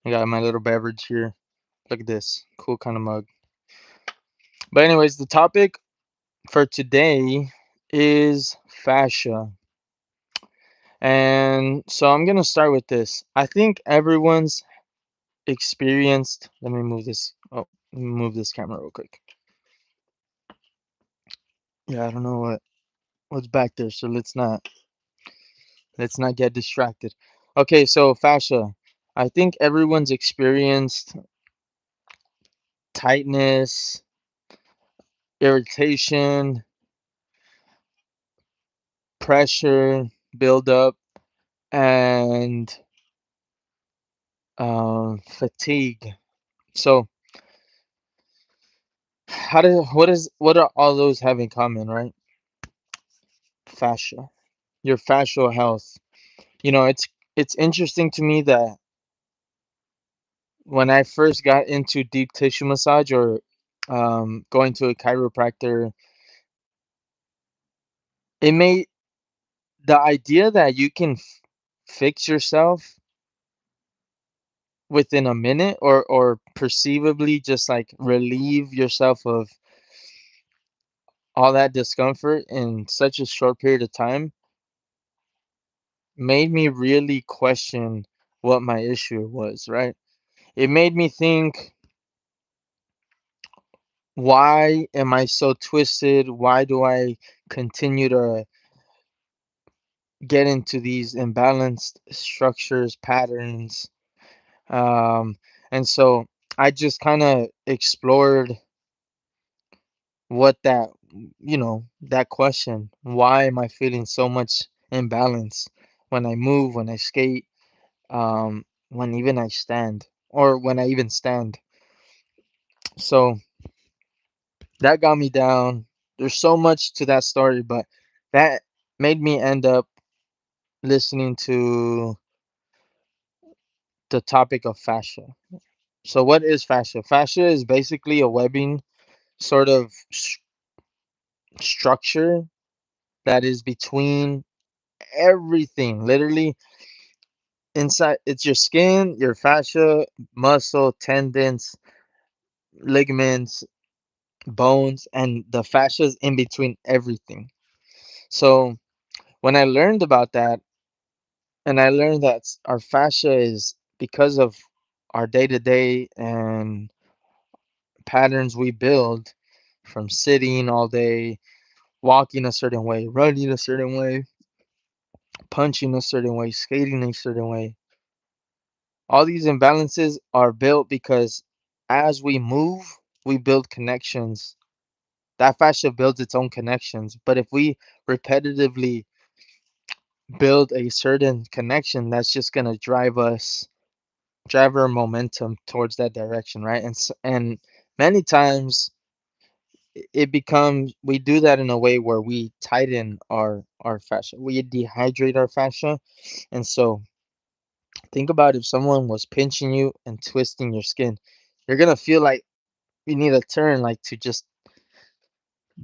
I got my little beverage here. Look at this. Cool kind of mug. But anyways, the topic for today is fascia. And so I'm gonna start with this. I think everyone's experienced. Let me move this. Oh, let me move this camera real quick. Yeah, I don't know what's back there, so let's not get distracted. Okay, so fascia. I think everyone's experienced tightness, irritation, pressure, buildup, and fatigue. So, what are all those have in common, right? Fascia, your fascial health. It's interesting to me that when I first got into deep tissue massage or going to a chiropractor, it made the idea that you can fix yourself within a minute or perceivably just like relieve yourself of all that discomfort in such a short period of time made me really question what my issue was, right? It made me think, why am I so twisted? Why do I continue to get into these imbalanced structures, patterns? Um, and so I just kind of explored what that question, why am I feeling so much imbalance when I move, when I skate, when even I stand, or when I even stand. So that got me down. There's so much to that story, but that made me end up listening to the topic of fascia. So what is fascia? Fascia is basically a webbing sort of structure that is between everything, literally inside. It's your skin, your fascia, muscle, tendons, ligaments, bones, and the fascia is in between everything. So when I learned about that, and I learned that our fascia is because of our day to day and patterns we build from sitting all day, walking a certain way, running a certain way, punching a certain way, skating a certain way. All these imbalances are built because as we move, we build connections. That fascia builds its own connections. But if we repetitively build a certain connection, that's just going to drive our momentum towards that direction, right? And many times it becomes, we do that in a way where we tighten our fascia, we dehydrate our fascia. And so think about if someone was pinching you and twisting your skin, you're gonna feel like you need a turn, like to just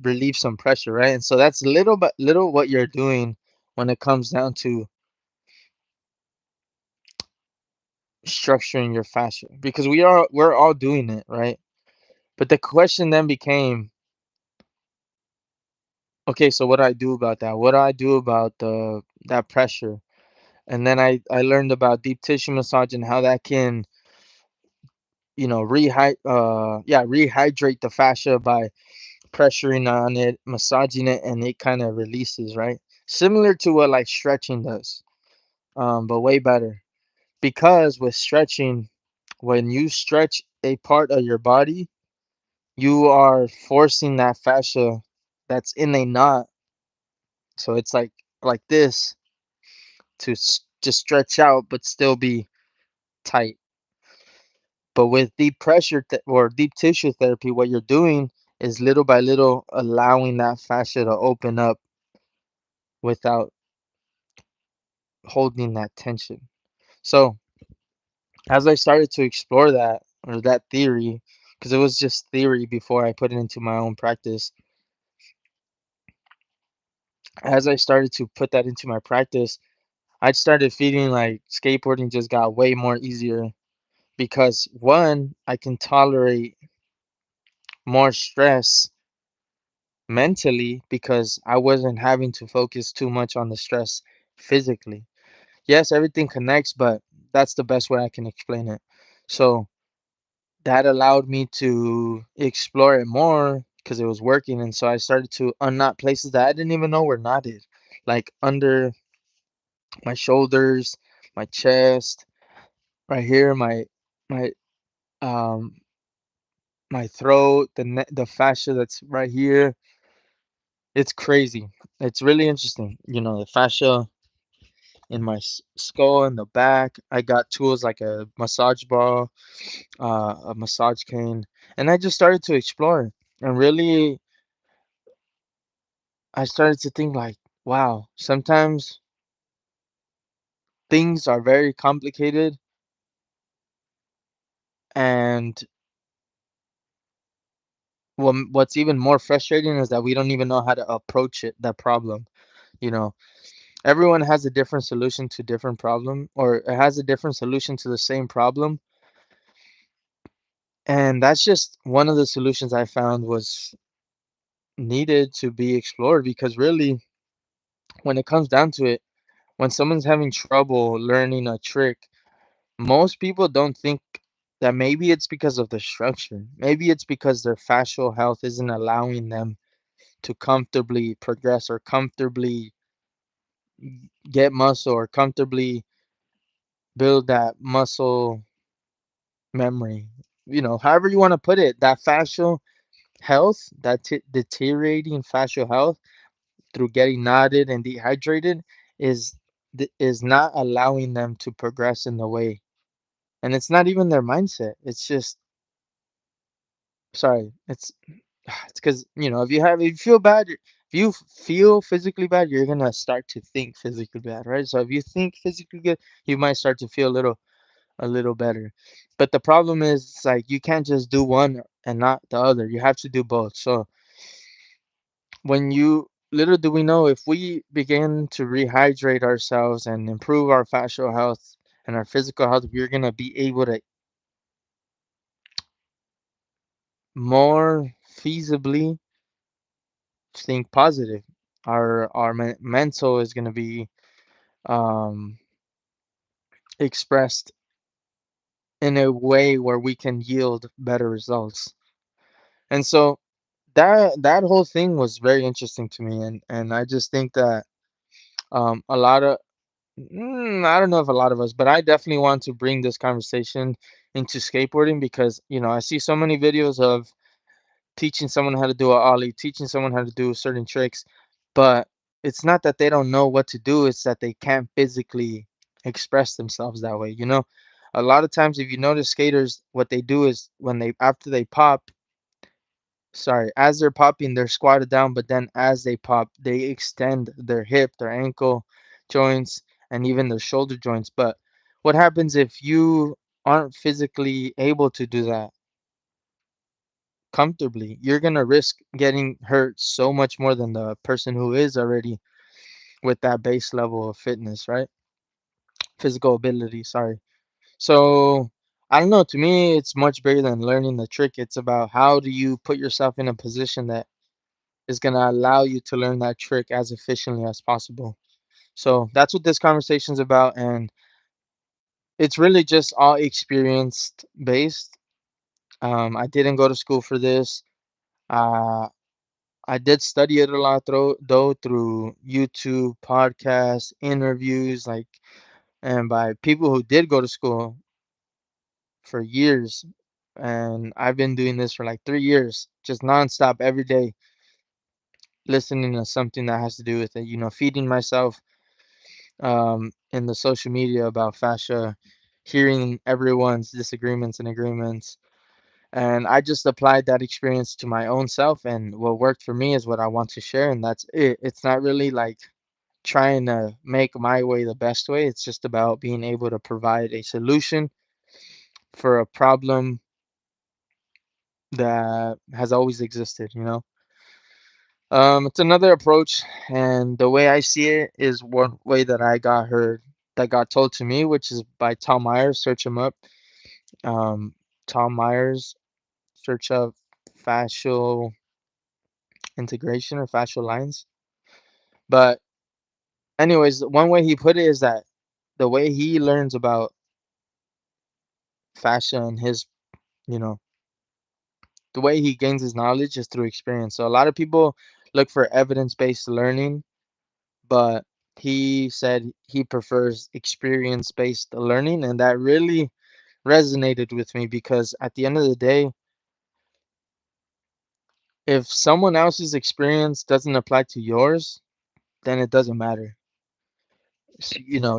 relieve some pressure, right? And so that's little but little what you're doing when it comes down to structuring your fascia, because we're all doing it, right? But the question then became, okay, so what do I do about that? What do I do about the that pressure? And then I learned about deep tissue massage and how that can, rehydrate the fascia by pressuring on it, massaging it, and it kind of releases, right? Similar to what like stretching does, but way better. Because with stretching, when you stretch a part of your body, you are forcing that fascia that's in a knot. So it's like this to just stretch out but still be tight. But with deep pressure or deep tissue therapy, what you're doing is little by little allowing that fascia to open up without holding that tension. So as I started to explore that or that theory, because it was just theory before I put it into my own practice, as I started to put that into my practice, I started feeling like skateboarding just got way more easier because one, I can tolerate more stress mentally because I wasn't having to focus too much on the stress physically. Yes, everything connects, but that's the best way I can explain it. So that allowed me to explore it more because it was working. And so I started to unknot places that I didn't even know were knotted, like under my shoulders, my chest, right here, my um my throat, the fascia that's right here. It's crazy. It's really interesting. The fascia in my skull in the back. I got tools like a massage ball, a massage cane, and I just started to explore. And really, I started to think like, wow, sometimes things are very complicated, and what's even more frustrating is that we don't even know how to approach that problem. You know, everyone has a different solution to different problem, or it has a different solution to the same problem. And that's just one of the solutions I found was needed to be explored because really, when it comes down to it, when someone's having trouble learning a trick, most people don't think that maybe it's because of the structure. Maybe it's because their fascial health isn't allowing them to comfortably progress or comfortably get muscle or comfortably build that muscle memory. However you want to put it, that fascial health, that deteriorating fascial health through getting knotted and dehydrated is is not allowing them to progress in the way. And it's not even their mindset. It's just sorry. It's because if you feel bad, if you feel physically bad, you're gonna start to think physically bad, right? So if you think physically good, you might start to feel a little better. But the problem is, it's like you can't just do one and not the other. You have to do both. So when you little do we know, if we begin to rehydrate ourselves and improve our fascial health and our physical health, we're gonna be able to more feasibly think positive. Our mental is gonna be um, expressed in a way where we can yield better results. And so that whole thing was very interesting to me, and I just think that a lot of I don't know if a lot of us, but I definitely want to bring this conversation into skateboarding because I see so many videos of teaching someone how to do a ollie, teaching someone how to do certain tricks, but it's not that they don't know what to do, it's that they can't physically express themselves that way. A lot of times if you notice skaters, what they do is when they after they pop, sorry, as they're popping, they're squatted down, but then as they pop, they extend their hip, their ankle joints, and even their shoulder joints. But what happens if you aren't physically able to do that comfortably? You're gonna risk getting hurt so much more than the person who is already with that base level of fitness, right? Physical ability, sorry. So I don't know, to me it's much bigger than learning the trick. It's about how do you put yourself in a position that is going to allow you to learn that trick as efficiently as possible. So that's what this conversation is about, and it's really just all experienced based. I didn't go to school for this. Uh, I did study it a lot though through YouTube, podcasts, interviews, like, and by people who did go to school for years. And I've been doing this for like 3 years, just nonstop every day, listening to something that has to do with it. Feeding myself in the social media about fascia, hearing everyone's disagreements and agreements. And I just applied that experience to my own self, and what worked for me is what I want to share, and that's it. It's not really like trying to make my way the best way. It's just about being able to provide a solution for a problem that has always existed. It's another approach, and the way I see it is one way that I got heard, that got told to me, which is by Tom Myers. Search him up. Um, Tom Myers, search up fascial integration or fascial lines. But anyways, one way he put it is that the way he learns about fascia and his, you know, the way he gains his knowledge is through experience. So a lot of people look for evidence-based learning, but he said he prefers experience-based learning, and that really resonated with me because at the end of the day, if someone else's experience doesn't apply to yours, then it doesn't matter.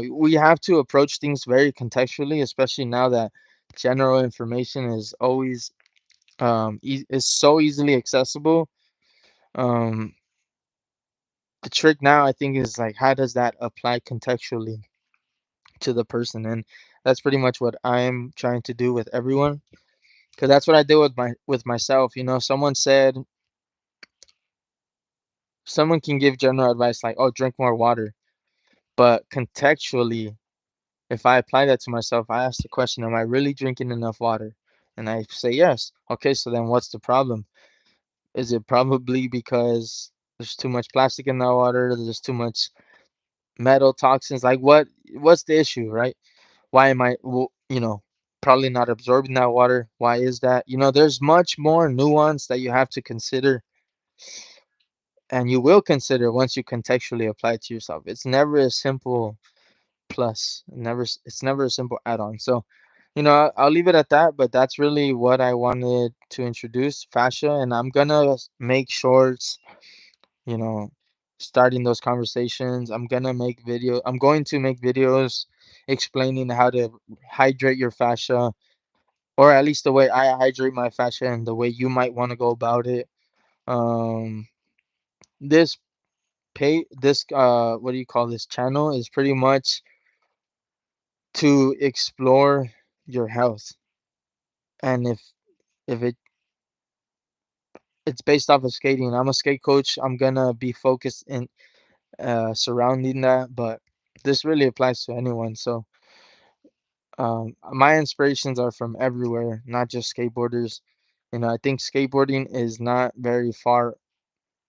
We have to approach things very contextually, especially now that general information is always is so easily accessible. Um, the trick now, I think, is like how does that apply contextually to the person, and that's pretty much what I'm trying to do with everyone, because that's what I did with myself. Someone can give general advice like, "Oh, drink more water," but contextually, if I apply that to myself, I ask the question, am I really drinking enough water? And I say yes. Okay, so then what's the problem? Is it probably because there's too much plastic in that water, there's too much metal toxins? Like what's the issue, right? Why am I probably not absorbing that water? Why is that? There's much more nuance that you have to consider and you will consider once you contextually apply it to yourself. It's never a simple plus. It's never a simple add-on. So, I'll leave it at that, but that's really what I wanted to introduce fascia, and I'm gonna make shorts, you know, starting those conversations. I'm going to make videos explaining how to hydrate your fascia, or at least the way I hydrate my fascia and the way you might want to go about it. Um, this what do you call this channel is pretty much to explore your health. And if it's based off of skating, I'm a skate coach. I'm gonna be focused in surrounding that, but this really applies to anyone. So my inspirations are from everywhere, not just skateboarders. I think skateboarding is not very far.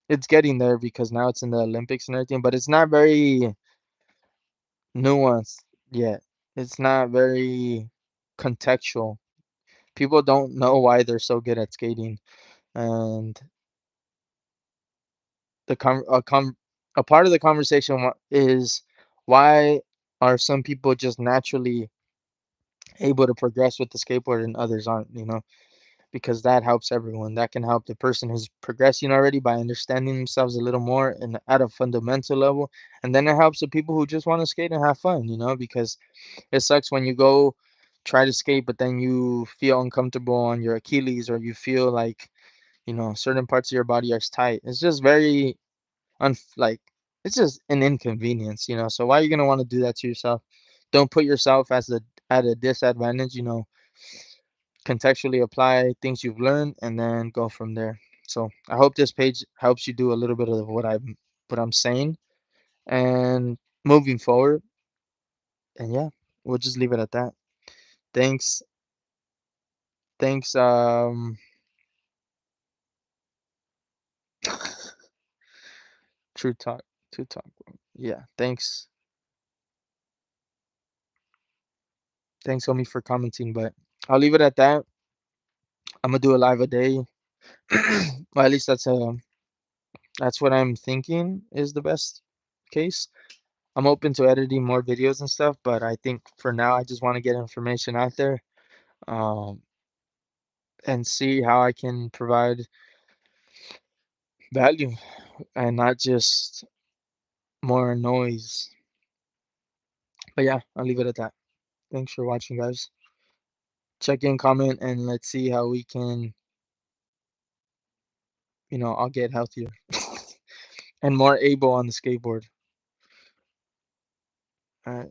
It's getting there because now it's in the Olympics and everything, but it's not very nuanced yet. It's not very contextual. People don't know why they're so good at skating, and the a part of the conversation is why are some people just naturally able to progress with the skateboard and others aren't, because that helps everyone. That can help the person who's progressing already by understanding themselves a little more and at a fundamental level, and then it helps the people who just want to skate and have fun, because it sucks when you go try to skate but then you feel uncomfortable on your Achilles, or you feel like certain parts of your body are tight. It's just very like it's just an inconvenience, so why are you going to want to do that to yourself? Don't put yourself at a disadvantage, contextually apply things you've learned and then go from there. So I hope this page helps you do a little bit of what I'm saying and moving forward. And yeah, we'll just leave it at that. Thanks. Thanks. True talk. True talk. Yeah. Thanks, homie, for commenting. But I'll leave it at that. I'm gonna do a live a day. Well, at least that's what I'm thinking is the best case. I'm open to editing more videos and stuff, but I think for now I just want to get information out there, um, and see how I can provide value and not just more noise. But yeah, I'll leave it at that. Thanks for watching, guys. Check in, comment, and let's see how we can, I'll get healthier and more able on the skateboard. All right.